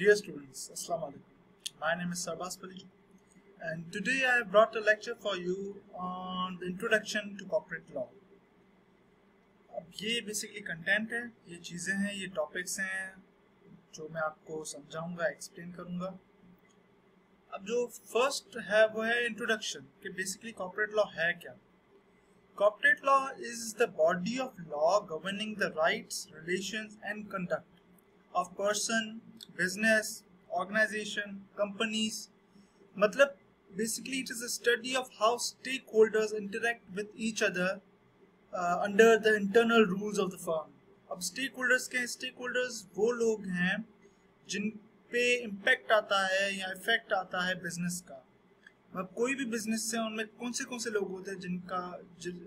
Dear students, Assalamu alaikum. My name is Sarbaz Palij, and today I have brought a lecture for you on the introduction to corporate law. अब ये basically content है, ये चीज़ें हैं, ये topics हैं जो मैं आपको समझाऊंगा, एक्सप्लेन करूंगा. अब जो फर्स्ट है वो है इंट्रोडक्शन कि बेसिकली कॉर्पोरेट लॉ है क्या. Corporate law is the body of law governing the rights, relations and conduct of person, business, organization, companies. मतलब basically it is a study of how stakeholders interact with each other under the internal rules of the firm. अब stakeholders के stakeholders वो लोग हैं जिन पे impact आता है या effect आता है business का. मतलब कोई भी business से उनमें कौन से लोग होते हैं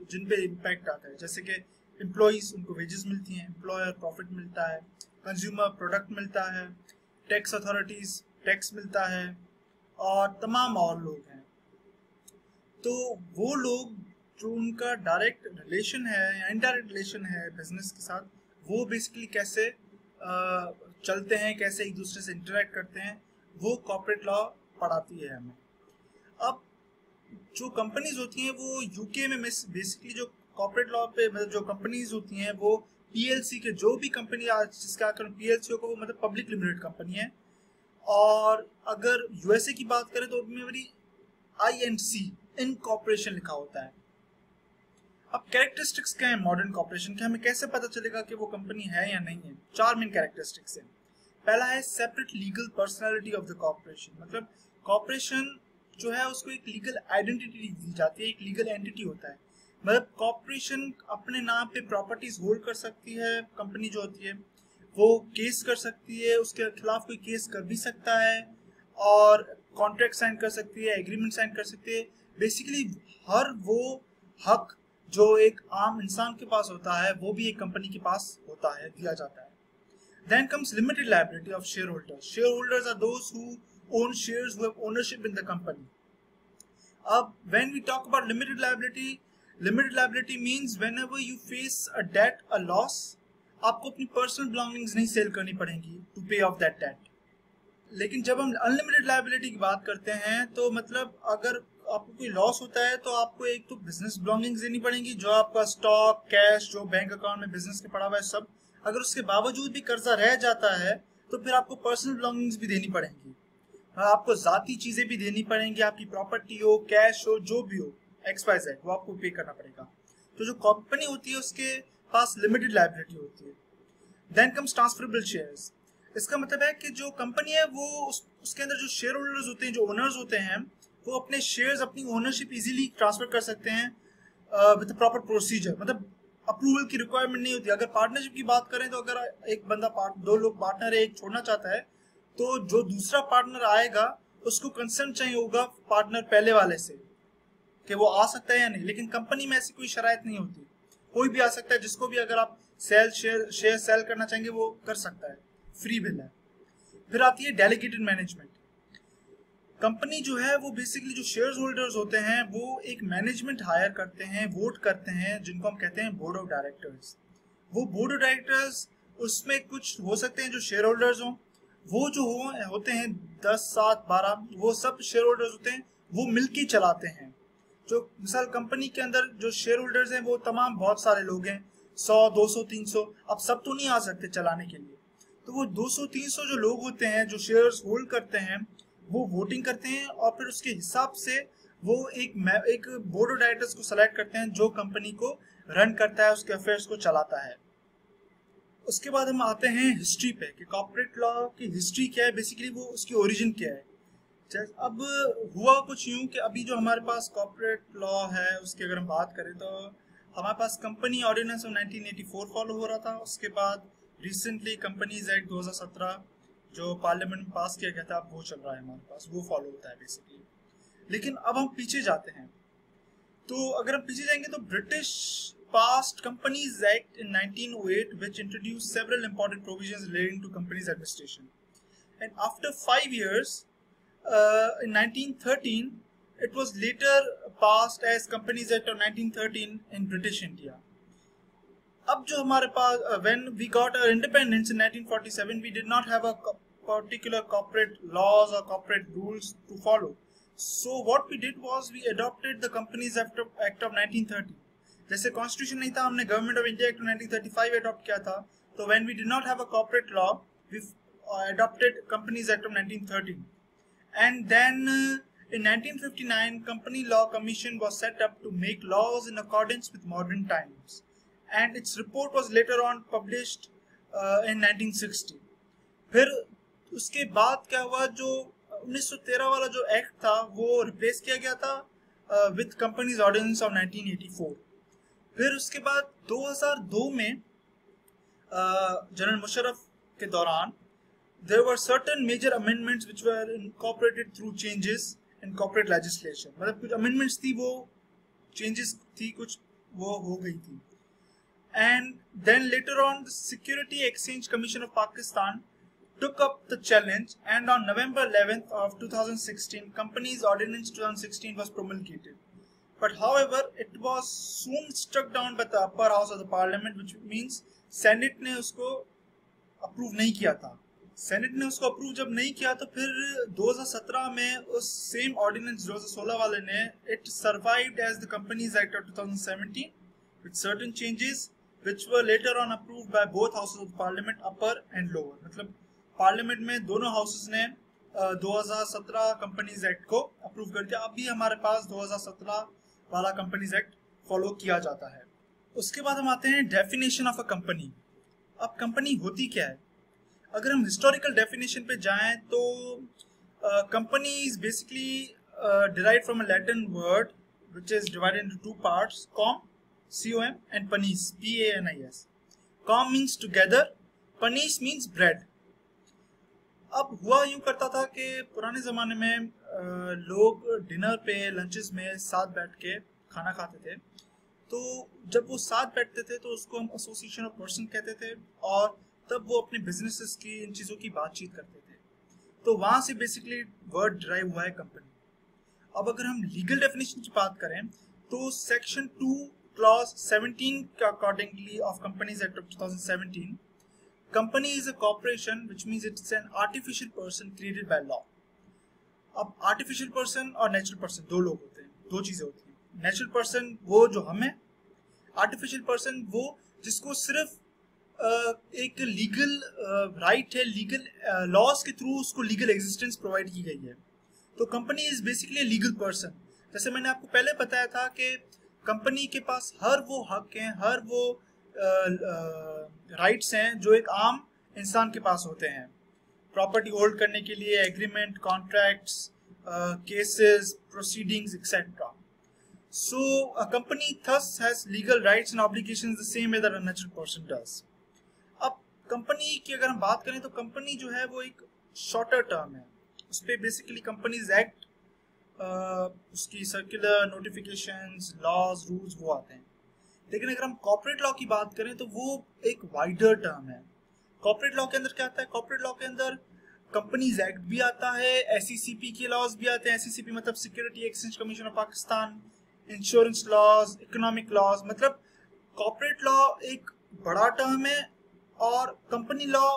जिन पे impact आता है. जैसे कि employees, उनको wages मिलती हैं, employer profit मिलता है, कंज्यूमर प्रोडक्ट मिलता है, टैक्स अथॉरिटीज टैक्स मिलता है और तमाम और लोग हैं. तो वो लोग जो उनका डायरेक्ट रिलेशन है या इनडायरेक्ट रिलेशन है बिजनेस के साथ, वो बेसिकली कैसे चलते हैं, कैसे एक दूसरे से इंटरेक्ट करते हैं, वो कॉर्पोरेट लॉ पढ़ाती है हमें. अब जो कंपनीज होती हैं वो यूके में बेसिकली जो कॉर्पोरेट लॉ पे मतलब जो कंपनीज होती हैं वो पीएलसी के जो भी कंपनी जिसका पीएलसी होगा वो मतलब पब्लिक लिमिटेड कंपनी है. और अगर यूएसए की बात करें तो उसमें आईएनसी इनकॉर्पोरेशन लिखा होता है. अब कैरेक्टरिस्टिक्स क्या है मॉडर्न कॉर्पोरेशन के, हमें कैसे पता चलेगा कि वो कंपनी है या नहीं है. 4 मेन कैरेक्टरिस्टिक्स हैं. पहला है separate legal personality of the corporation. मतलब कॉर्पोरेशन जो है उसको एक लीगल आइडेंटिटी दी जाती है, एक लीगल एंटिटी होता है. मतलब कॉर्पोरेशन अपने नाम पे प्रॉपर्टीज होल्ड कर सकती है. कंपनी जो होती है वो केस कर सकती है, उसके खिलाफ कोई केस कर भी सकता है और कॉन्ट्रैक्ट साइन कर सकती है, एग्रीमेंट साइन कर सकती है. बेसिकली हर वो हक जो एक आम इंसान के पास होता है वो भी एक कंपनी के पास होता है, दिया जाता है. Then comes limited liability of share holders. Share holders are those who own shares, who have ownership in the company. अब when we talk about limited liability means whenever you face a debt, a loss, आपको अपनी personal belongings नहीं cell करनी पड़ेंगी to पे of that date. लेकिन जब हम अनलिमिटेड लायबिलिटी की बात करते हैं तो मतलब अगर आपको कोई लॉस होता है तो आपको एक तो बिजनेस बिलोंगिंग्स देनी पड़ेंगी, जो आपका स्टॉक, कैश, जो बैंक अकाउंट में बिजनेस के पड़ा हुआ है सब. अगर उसके बावजूद भी कर्जा रह जाता है तो फिर आपको पर्सनल बिलोंगिंग्स भी देनी पड़ेंगी, आपको जाती चीजें भी देनी पड़ेंगी, आपकी प्रॉपर्टी हो, कैश हो, जो भी हो, XYZ, वो आपको पे करना पड़ेगा. तो जो कंपनी होती है उसके पास लिमिटेड लायबिलिटी होती है. Then comes transferable shares. इसका मतलब है कि जो कंपनी है वो उसके अंदर जो शेयर होल्डर्स होते हैं, जो ओनर्स होते हैं, वो अपने शेयर्स, अपनी ओनरशिप इजीली ट्रांसफर कर सकते हैं विद प्रॉपर प्रोसीजर. मतलब अप्रूवल की रिक्वायरमेंट नहीं होती. अगर पार्टनरशिप की बात करें तो अगर एक बंदा दो लोग पार्टनर है, एक छोड़ना चाहता है तो जो दूसरा पार्टनर आएगा उसको कंसेंट चाहिए होगा पार्टनर पहले वाले से कि वो आ सकता है या नहीं. लेकिन कंपनी में ऐसी कोई शरायत नहीं होती, कोई भी आ सकता है. जिसको भी अगर आप शेयर सेल करना चाहेंगे वो कर सकता है, फ्री बिल है. फिर आती है डेलीगेटेड मैनेजमेंट. कंपनी जो है वो बेसिकली जो शेयर होल्डर्स होते हैं वो एक मैनेजमेंट हायर करते हैं, वोट करते हैं, जिनको हम कहते हैं बोर्ड ऑफ डायरेक्टर्स. वो बोर्ड ऑफ डायरेक्टर्स उसमें कुछ हो सकते हैं जो शेयर होल्डर्स हों, वो जो होते हैं 10, 7, 12, वो सब शेयर होल्डर्स होते हैं, वो मिलके चलाते हैं. जो मिसाल कंपनी के अंदर जो शेयर होल्डर्स हैं वो तमाम बहुत सारे लोग हैं, 100, 200, 300. अब सब तो नहीं आ सकते चलाने के लिए, तो वो 200, 300 जो लोग होते हैं जो शेयर्स होल्ड करते हैं वो वोटिंग करते हैं और फिर उसके हिसाब से वो एक बोर्ड ऑफ डायरेक्टर्स को सेलेक्ट करते हैं जो कंपनी को रन करता है, उसके अफेयर्स को चलाता है. उसके बाद हम आते हैं हिस्ट्री पे कि कॉर्पोरेट लॉ की हिस्ट्री क्या है, बेसिकली वो उसकी ओरिजिन क्या है. अब हुआ कुछ यूं कि अभी जो हमारे पास कॉर्पोरेट लॉ है उसकी अगर हम बात करें तो हमारे पास कंपनी ऑर्डिनेंस ऑफ 1984 फॉलो हो रहा था. उसके बाद रिसेंटली कंपनीज एक्ट 2017 जो पार्लियामेंट में पास किया गया था, अब वो चल रहा है हमारे पास, वो फॉलो होता है बेसिकली. लेकिन अब हम पीछे जाते हैं तो अगर हम पीछे जाएंगे तो British passed Companies Act in 1908 which introduced several important provisions relating to companies administration. And after 5 years, in 1913, it was later passed as Companies Act of 1913 in British India. अब जो हमारे पास when we got our independence in 1947, we did not have a particular corporate laws or corporate rules to follow. So what we did was we adopted the Companies Act of 1930. जैसे constitution नहीं था, हमने government of India act 1935 adopt किया था. तो when we did not have a corporate law, we adopted Companies Act of 1930. And then in 1959, Company Law Commission was set up to make laws in accordance with modern times. And its report was later on published in 1960. फिर उसके बाद क्या हुआ, जो 1913 वाला जो act था वो रिप्लेस किया गया था विद कंपनीज ऑर्डिनेंस ऑफ 1984. फिर उसके बाद 2002 में जनरल मुशर्रफ के दौरान there were certain major amendments which were incorporated through changes in corporate legislation. मतलब कुछ amendments थी, वो changes थी, कुछ वो हो गई थी. And then later on, the Security Exchange Commission of Pakistan took up the challenge, and on November 11th of 2016, Companies Ordinance 2016 was promulgated. But however, it was soon struck down by the upper house of the parliament, which means Senate ने उसको approve नहीं किया था. Senate ने उसको approve जब नहीं किया तो फिर 2017 में उस सेम ऑर्डिनेंस 2016 वाले ने it survived as the companies act of 2017 with certain changes which were later on approved by both houses of parliament, upper and lower. मतलब पार्लियामेंट में दोनों हाउसेस ने 2017 कंपनीज एक्ट को अप्रूव कर दिया. अभी हमारे पास 2017 वाला कंपनीज एक्ट फॉलो किया जाता है. उसके बाद हम आते हैं डेफिनेशन ऑफ अ कंपनी. अब कंपनी होती क्या है? अगर हम हिस्टोरिकल डेफिनेशन पे जाएं तो company is basically derived from a Latin word which is divided into two parts, com, COM, and panis, PANIS. Com means together, panis means bread. अब हुआ यूं करता था कि पुराने ज़माने में लोग डिनर पे, लंचेस में साथ बैठ के खाना खाते थे. तो जब वो साथ बैठते थे तो उसको हम एसोसिएशन ऑफ पर्सन कहते थे, और तब वो अपने बिजनेसेस की, इन चीज़ों की बातचीत करते थे. तो वहाँ से बेसिकली वर्ड ड्राइव हुआ है कंपनी. अब अगर हम लीगल डेफिनेशन की बात करें तो सेक्शन 2 क्लॉज 17 के accordingly of companies act of 2017, company is a corporation which means it's an artificial person created by law. अब आर्टिफिशियल पर्सन और नेचुरल पर्सन दो लोग होते हैं, दो चीज़ें होती हैं. नेचुरल पर्सन वो जो हम हैं, आर्टिफिशियल पर्सन वो जिसको सिर्फ एक लीगल राइट है, लीगल लॉज के थ्रू उसको लीगल एग्जिस्टेंस प्रोवाइड की गई है. तो company is basically legal person. जैसे मैंने आपको पहले बताया था कि कंपनी के पास हर वो हक हैं, हर वो राइट्स हैं जो एक आम इंसान के पास होते हैं. प्रॉपर्टी होल्ड करने के लिए agreement, contracts, cases, proceedings, etcetera. So a company thus has legal rights and obligations the same way that a natural person does. अब कंपनी की अगर हम बात करें तो कंपनी जो है वो एक शॉर्टर टर्म है. उस पर बेसिकली कंपनीज एक्ट, उसकी सर्कुलर नोटिफिकेशंस, लॉज, रूल्स वो आते हैं. लेकिन अगर हम कॉर्पोरेट लॉ की बात करें तो वो एक वाइडर टर्म है. कॉर्पोरेट लॉ के अंदर क्या आता है? कॉर्पोरेट लॉ के अंदर कंपनीज एक्ट भी आता है, SECP के लॉज भी आते हैं. SECP मतलब security exchange commission of Pakistan, insurance laws, economic laws. मतलब कॉर्पोरेट लॉ एक बड़ा टर्म है और कंपनी लॉ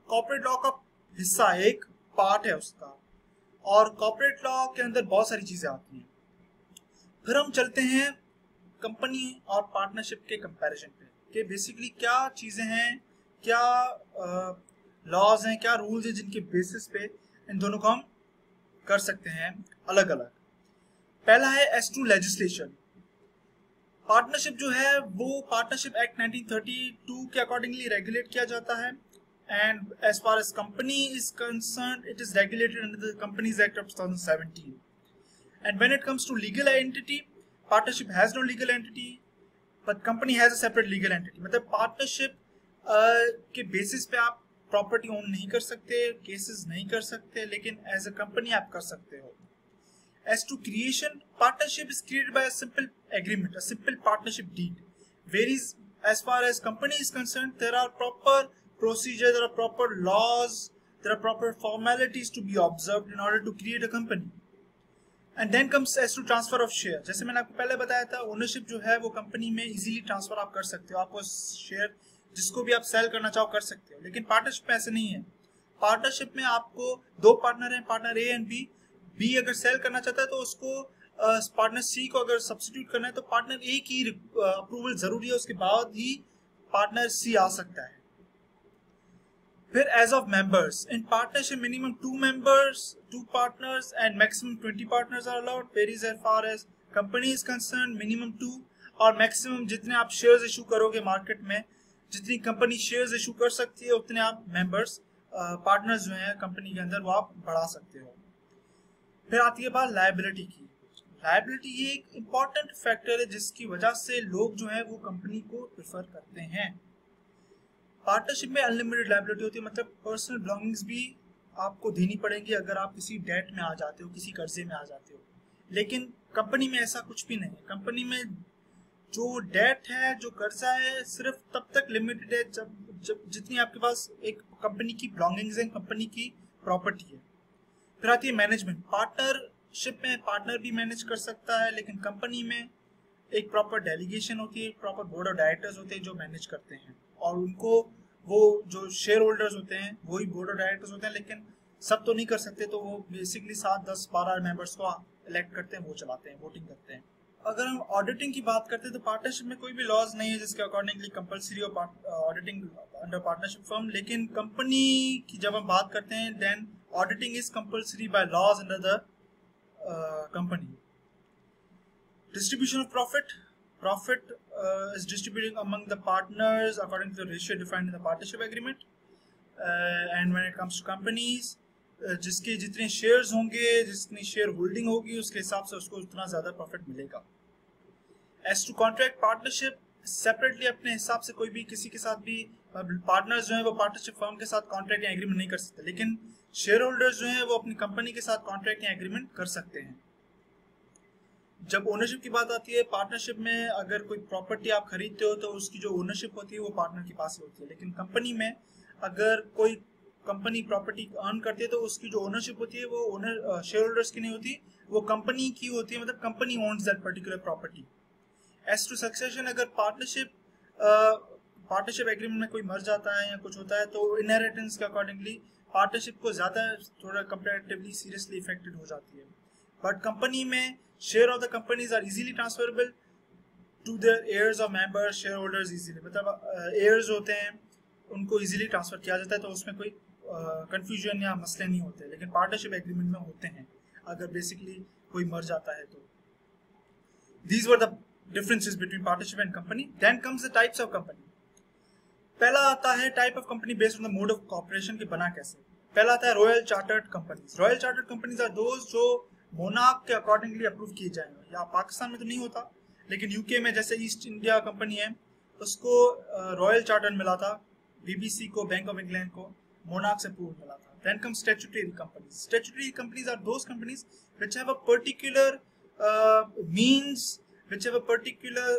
कॉर्पोरेट लॉ का हिस्सा, एक पार्ट है उसका. और कॉर्पोरेट लॉ के अंदर बहुत सारी चीजें आती हैं. फिर हम चलते हैं कंपनी और पार्टनरशिप के कंपैरिजन पे कि बेसिकली क्या चीजें हैं, क्या लॉज हैं, क्या रूल्स हैं जिनके बेसिस पे इन दोनों को हम कर सकते हैं अलग अलग. पहला है एज टू लेजिस्लेशन. पार्टनरशिप जो है वो पार्टनरशिप एक्ट 1932 के अकॉर्डिंगली रेगुलेट किया जाता है. And as far as company is concerned, it is regulated under the companies act of 2017. And when it comes to legal entity, partnership has no legal entity but company has a separate legal entity. मतलब partnership के basis पे आप property own नहीं कर सकते, cases नहीं कर सकते, लेकिन एज अ कंपनी आप कर सकते हो. As to creation, partnership is created by a simple agreement, a simple partnership deed. Varies as far as company is concerned. There are proper procedures, there are proper laws, there are proper formalities to be observed in order to create a company. And then comes as to transfer of share. जैसे मैंने आपको पहले बताया था, ownership जो है वो company में इजीली ट्रांसफर आप कर सकते हो. आपको शेयर जिसको भी आप सेल करना चाहो कर सकते हो. लेकिन पार्टनरशिप ऐसे नहीं है. पार्टनरशिप में आपको दो पार्टनर हैं, partner A and B. B अगर सेल करना चाहता है तो उसको पार्टनर सी को अगर सब्स्टिट्यूट करना है तो पार्टनर ए की अप्रूवल जरूरी है, उसके बाद ही पार्टनर सी आ सकता है। फिर age of members in partnership minimum 2 members, 2 partners and maximum 20 partners are allowed. Varies as far as company is concerned, minimum 2 और मैक्सिमम जितने आप शेयर्स इशू करोगे मार्केट में, जितनी कंपनी शेयर्स इशू कर सकती है उतने आप मेंबर्स पार्टनर्स जो हैं कंपनी के अंदर वो आप बढ़ा सकते हो। फिर आती है बात लायबिलिटी की। लायबिलिटी ये एक इम्पॉर्टेंट फैक्टर है जिसकी वजह से लोग जो है वो कंपनी को प्रेफर करते हैं। पार्टनरशिप में अनलिमिटेड लायबिलिटी होती है, मतलब पर्सनल बिलोंगिंग्स भी आपको देनी पड़ेंगी अगर आप किसी डेट में आ जाते हो, किसी कर्जे में आ जाते हो। लेकिन कंपनी में ऐसा कुछ भी नहीं है। कंपनी में जो डेट है, जो कर्जा है, सिर्फ तब तक लिमिटेड है जब जितनी आपके पास एक कंपनी की बिलोंगिंग्स है, कंपनी की प्रॉपर्टी है। फिर आती है मैनेजमेंट। पार्टनरशिप में पार्टनर भी मैनेज कर सकता है, लेकिन कंपनी में एक प्रॉपर डेलीगेशन होती है, प्रॉपर बोर्ड ऑफ डायरेक्टर्स होते हैं जो मैनेज करते हैं, और उनको वो जो शेयर होल्डर्स होते हैं वही बोर्ड ऑफ डायरेक्टर्स होते हैं, लेकिन सब तो नहीं कर सकते, तो वो बेसिकली 7, 10, 12 मेंबर्स को इलेक्ट करते हैं, वो चलाते हैं, वोटिंग करते हैं। अगर हम ऑडिटिंग की बात करते हैं तो पार्टनरशिप में कोई भी लॉज नहीं है जिसके accordingly compulsory auditing under partnership firm, लेकिन कंपनी की जब हम बात करते हैं then auditing is compulsory by laws under the company. Distribution of profit. Profit is distributed among the partners according to the ratio defined in the partnership agreement. And when it comes to companies, जिसके जितने shares होंगे, जितनी share holding होगी, उसके हिसाब से उसको उतना ज़्यादा प्रॉफिट मिलेगा। As to contract partnership, separately अपने हिसाब से कोई भी किसी के साथ भी पार्टनर्स जो हैं वो पार्टनरशिप फर्म के साथ कॉन्ट्रैक्ट या एग्रीमेंट नहीं कर सकते, लेकिन शेयर होल्डर्स जो हैं वो अपनी कंपनी के साथ कॉन्ट्रैक्ट या एग्रीमेंट कर सकते हैं। जब ओनरशिप की बात आती है, पार्टनरशिप में अगर कोई प्रॉपर्टी आप खरीदते हो तो उसकी जो ओनरशिप होती है वो पार्टनर के पास होती है, लेकिन कंपनी में अगर कोई कंपनी प्रॉपर्टी अर्न करती है तो उसकी जो ओनरशिप होती है वो ओनर शेयर होल्डर्स की नहीं होती, वो कंपनी की होती है, मतलब company owns that particular property. As to succession, अगर पार्टनरशिप एग्रीमेंट में कोई मर जाता है या कुछ होता है तो इनहेरिटेंस के अकॉर्डिंगली पार्टनरशिप को ज़्यादा थोड़ा कंपैरेटिवली सीरियसली इफेक्टेड हो जाती है। बट कंपनी में share of the companies are easily transferable to their heirs और मेंबर्स, शेयर होल्डर्स इजीली, मतलब heirs होते हैं उनको इजीली ट्रांसफर किया जाता है, तो उसमें कोई कंफ्यूजन या मसले नहीं होते, लेकिन पार्टनरशिप एग्रीमेंट में होते हैं अगर बेसिकली कोई मर जाता है तो। These were the differences between partnership and company. Then comes the types of company. पहला आता है type of company based on the mode of corporation के बना कैसे। पहला आता है royal chartered companies. Royal chartered companies are those जो मोनार्क के अकॉर्डिंगली अप्रूव किए जाएंगे। या पाकिस्तान में तो नहीं होता, लेकिन यूके में जैसे ईस्ट इंडिया कंपनी है उसको रॉयल चार्टर मिला था, बीबीसी को, बैंक ऑफ इंग्लैंड को मोनार्क से अप्रूव मिला था। Then come statutory companies. Statutory companies are those companies which have a particular means, which have a particular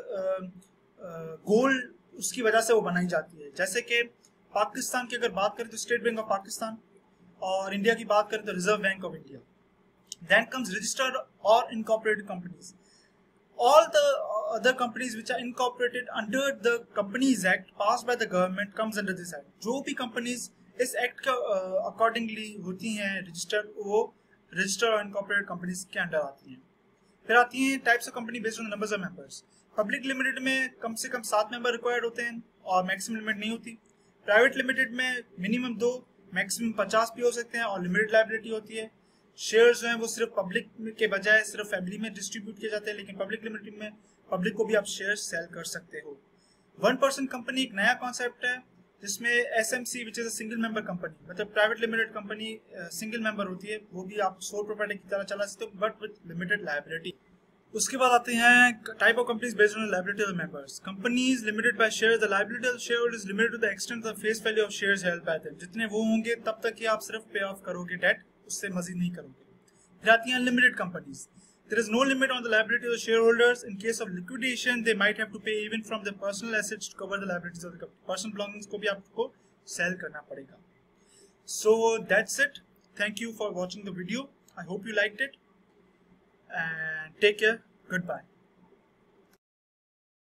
goal, उसकी वजह से वो बनाई जाती है। जैसे कि पाकिस्तान की अगर बात करें तो स्टेट बैंक ऑफ पाकिस्तान, और इंडिया की बात करें तो reserve bank of India. Then comes registered or incorporated companies. All the other companies which are incorporated under the Companies Act passed by the government comes under this act. जो भी companies इस act के accordingly होती हैं registered, वो registered और incorporated companies के under आती हैं। फिर आती हैं types of company based on the numbers of members. Public limited में कम से कम 7 member required होते हैं और maximum limit नहीं होती। Private limited में minimum 2, maximum 50 भी हो सकते हैं और limited liability होती है। शेयर्स जो हैं वो सिर्फ पब्लिक के बजाय सिर्फ फैमिली में डिस्ट्रीब्यूट किए जाते हैं, लेकिन पब्लिक लिमिटेड में पब्लिक को भी आप शेयर्स सेल कर सकते हो। 1% कंपनी एक नया कॉन्सेप्ट है जिसमें SMC which is a single member company, मतलब private limited company single member होती है, वो भी आप सोल प्रोप्राइटर की तरह चला सकते हो बट विद लिमिटेड लायबिलिटी। उसके बाद आते हैं type of companies based on liability of members. Companies limited by shares, the liability of shareholder is limited to the extent of face value of shares held by them. जितने वो होंगे तब तक ही आप सिर्फ पे ऑफ करोगे डेट, उससे मजीद नहीं करोगे। फिर आती हैं unlimited companies. There is no limit on the liability of the shareholders. In case of liquidation, they might have to pay even from their personal assets to cover the liabilities of the company. Personal belongings को भी आपको sell करना पड़ेगा। So that's it. Thank you for watching the video. I hope you liked it. And take care. Goodbye.